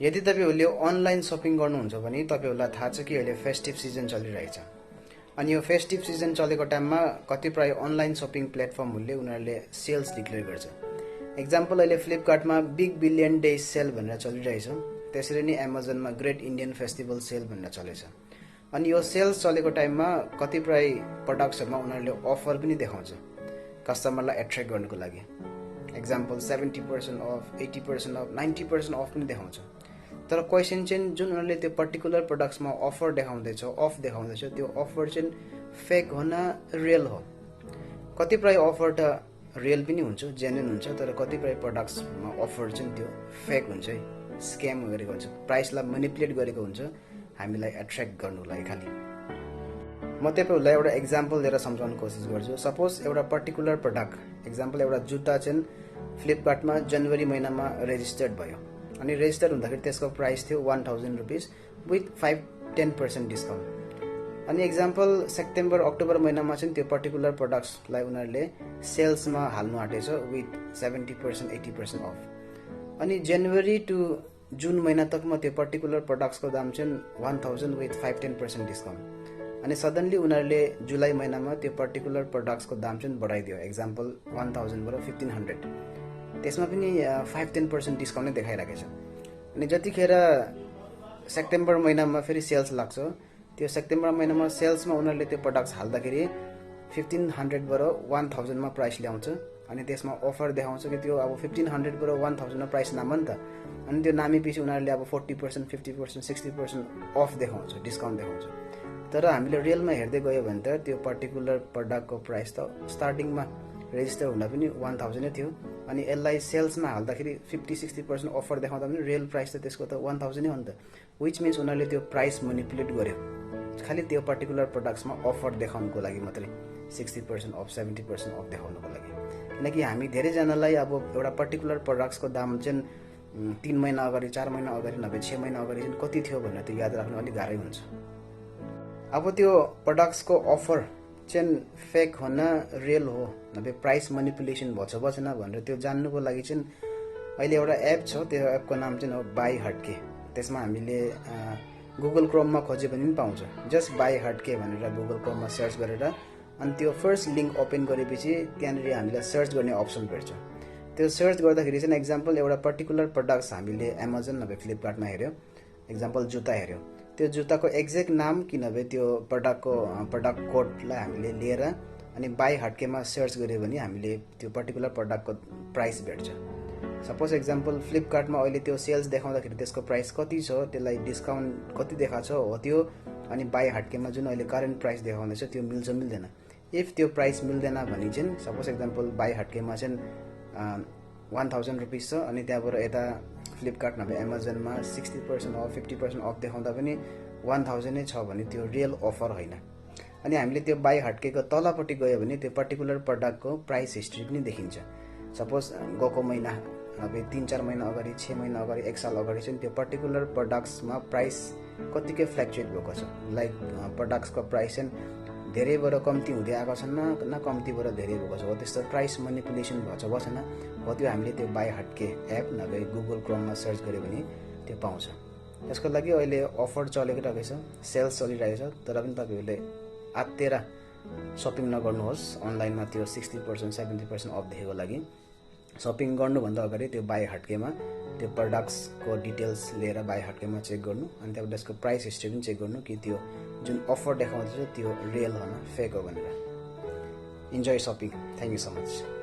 यदि तपाईहरुले online shopping गर्नुहुन्छ भने तपाईहरुलाई थाहा छ कि अहिले फेस्टिभ सिजन चलिरहेछ अनि यो फेस्टिभ सिजन चलेको टाइममा कतिपय अनलाइन शपिङ प्लेटफर्महरुले उनीहरुले सेल्स डिक्लेयर गर्छ। एक्जाम्पल अहिले फ्लिपकार्टमा बिग बिलियन डे सेल भनेर चलिरहेछ, त्यसरी नै अमेजनमा ग्रेट इन्डियन फेस्टिभल सेल भनेर चलेछ। अनि यो सेल्स चलेको टाइममा कतिपय प्रोडक्ट्सहरुमा उनीहरुले अफर पनि देखाउँछ कस्टमरलाई एट्र्याक्ट गर्नको लागि। एक्जाम्पल 70% अफ, 80% अफ, 90% अफ पनि देखाउँछ। तर क्वेशन चाहिँ जुन उनीहरुले त्यो पर्टिकुलर प्रोडक्ट्समा अफर देखाउँदैछ, अफ देखाउँदैछ, त्यो अफर चाहिँ फेक हो न रियल हो। कतिपय अफर त रियल पनि हुन्छ, जेन्युइन हुन्छ, तर कतिपय प्रोडक्ट्समा अफर चाहिँ त्यो फेक हुन्छ है, स्क्याम गरेको हुन्छ, प्राइसलाई म्यानिपुलेट गरेको हुन्छ हामीलाई एट्र्याक्ट गर्नको लागि खाली। म तपाईहरुलाई एउटा एक्जाम्पल दिएर सम्झाउन कोसिस गर्छु। सपोज एउटा पर्टिकुलर प्रोडक्ट, एक्जाम्पल एउटा जुत्ता चाहिँ फ्लिपकार्टमा जनवरी महिनामा रेजिस्टर्ड भयो अनि रेजिस्टर हुँदाखेरि त्यसको प्राइस थियो 1000 रुपीस विथ 5-10% डिस्काउन्ट। अनि एक्जाम्पल सेप्टेम्बर अक्टोबर महिनामा चाहिँ त्यो पर्टिकुलर प्रोडक्ट्सलाई उनीहरुले सेल्समा हाल्नु आँटेछ विथ 70% 80% अफ। अनि जनवरी टु जुन महिना तकमा त्यो पर्टिकुलर प्रोडक्ट्सको दाम चाहिँ 1000 विथ 5-10% डिस्काउन्ट। अनि सडनली उनीहरुले जुलाई महिनामा त्यो पर्टिकुलर प्रोडक्ट्सको दाम चाहिँ बढाइदियो, एक्जाम्पल 1000 बाट 1500, त्यसमा पनि 5-10% डिस्काउन्ट नै देखाइराखेको छ। अनि जतिखेर सेप्टेम्बर महिनामा फेरि सेल्स लाग्छ, त्यो सेप्टेम्बर महिनामा सेल्समा उनीहरुले त्यो प्रोडक्ट्स हाल्दाखेरि 1500 बाट 1000 मा प्राइस ल्याउँछ अनि त्यसमा अफर देखाउँछ कि त्यो अब 1500 बाट 1000 मा प्राइस नाम नि त। अनि त्यो नामेपछि उनीहरुले अब 40%, 50%, 60% अफ देखाउँछ, डिस्काउन्ट देखाउँछ। तर हामीले रियलमा हेर्दै गयो भने त त्यो पर्टिकुलर प्रोडक्टको प्राइस त स्टार्टिङमा रेजिस्टर हुँदा पनि 1000 नै थियो अनि यसलाई सेल्समा हाल्दाखेरि 50-60% अफर देखाउँदा पनि रियल प्राइस त त्यसको त 1000 नै हो नि त। व्हिच मिन्स उनीहरुले त्यो प्राइस म्यानिपुलेट गर्यो खाली त्यो पर्टिकुलर प्रोडक्ट्समा अफर देखाउनको लागि मात्रै, 60% अफ, 70% अफ देखाउनको लागि। किनकि हामी धेरैजनालाई अब एउटा पर्टिकुलर प्रोडक्ट्सको दाम चाहिँ 3 महिना अगाडि, 4 महिना अगाडि, नभए 6 महिना अगाडि चाहिँ कति थियो भनेर त्यो याद राख्नु अलिक गाह्रै हुन्छ। अब त्यो प्रोडक्ट्सको अफर चाहिँ फेक हो न रियल हो, नभए प्राइस म्यानिपुलेसन भछ भएन भनेर त्यो जान्नुको लागि चाहिँ अहिले एउटा एप छ, त्यो एपको नाम चाहिँ हो बाई हटके। त्यसमा हामीले गुगल क्रोममा खोजे पनि पाउँछ। जस्ट बाई हटके भनेर गुगल क्रोममा सर्च गरेर अनि त्यो फर्स्ट लिङ्क ओपन गरेपछि त्यहाँनिर हामीलाई सर्च गर्ने अप्सन भेट्छ। त्यो सर्च गर्दाखेरि चाहिँ एक्जाम्पल एउटा पर्टिकुलर प्रोडक्ट्स हामीले अमेजन नभए फ्लिपकार्टमा हेर्यो, एक्जाम्पल जुत्ता हेर्यो, त्यो जुत्ताको एक्ज्याक्ट नाम कि नभए त्यो प्रोडक्ट कोडलाई हामीले लिएर अनि बाई हटकेमा सर्च गर्यो भने हामीले त्यो पर्टिकुलर प्रोडक्टको प्राइस भेट्छ। सपोज एक्जाम्पल फ्लिपकार्टमा अहिले त्यो सेल्स देखाउँदाखेरि त्यसको प्राइस कति छ, त्यसलाई डिस्काउन्ट कति देखाएको छ हो त्यो, अनि बाई हटकेमा जुन अहिले करेन्ट प्राइस देखाउँदैछ त्यो मिल्छ मिल्दैन। इफ त्यो प्राइस मिल्दैन भने चाहिँ सपोज एक्जाम्पल बाई हटकेमा चाहिँ 1000 रुपीस छ अनि त्यहाँबाट यता फ्लिपकार्ट नभए अमेजनमा 60% अफ, 50% अफ देखाउँदा पनि 1000 नै छ भने त्यो रियल अफर होइन। अनि हामीले त्यो बाई हटकेको तलपट्टि गयो भने त्यो पर्टिकुलर प्रोडक्टको प्राइस हिस्ट्री पनि देखिन्छ। सपोज गएको महिना अब 3-4 महिना अगाडि, 6 महिना अगाडि, 1 साल अगाडि चाहिँ त्यो पर्टिकुलर प्रोडक्ट्समा प्राइस कतिकै फ्लक्चुएट भएको छ। लाइक प्रोडक्ट्सको प्राइस चाहिँ धेरैबाट कम्ती हुँदै आएको छ न कम्तीबाट धेरै भएको छ, हो त्यस्तो प्राइस म्यानिपुलेसन भछ भएन हो। त्यो हामीले त्यो बाई हटके एप नभए गुगल क्रोममा सर्च गर्यो भने त्यो पाउँछ। त्यसको लागि अहिले अफर चलेको रहेछ, सेल्स चलिरहेछ, तर पनि तपाईहरुले आत्तेर शपिङ नगर्नुहोस् अनलाइनमा। त्यो 60% 70% अफ देखेको लागि शपिङ गर्नुभन्दा अगाडि त्यो बाई हटकेमा त्यो प्रोडक्ट्सको डिटेल्स लिएर बाई हटकेमा चेक गर्नु अनि त्यहाँबाट त्यसको प्राइस हिस्ट्री पनि चेक गर्नु कि त्यो जुन अफर देखाउँदैछ त्यो रियल हो न फेक हो भनेर। Enjoy shopping. Thank you so much.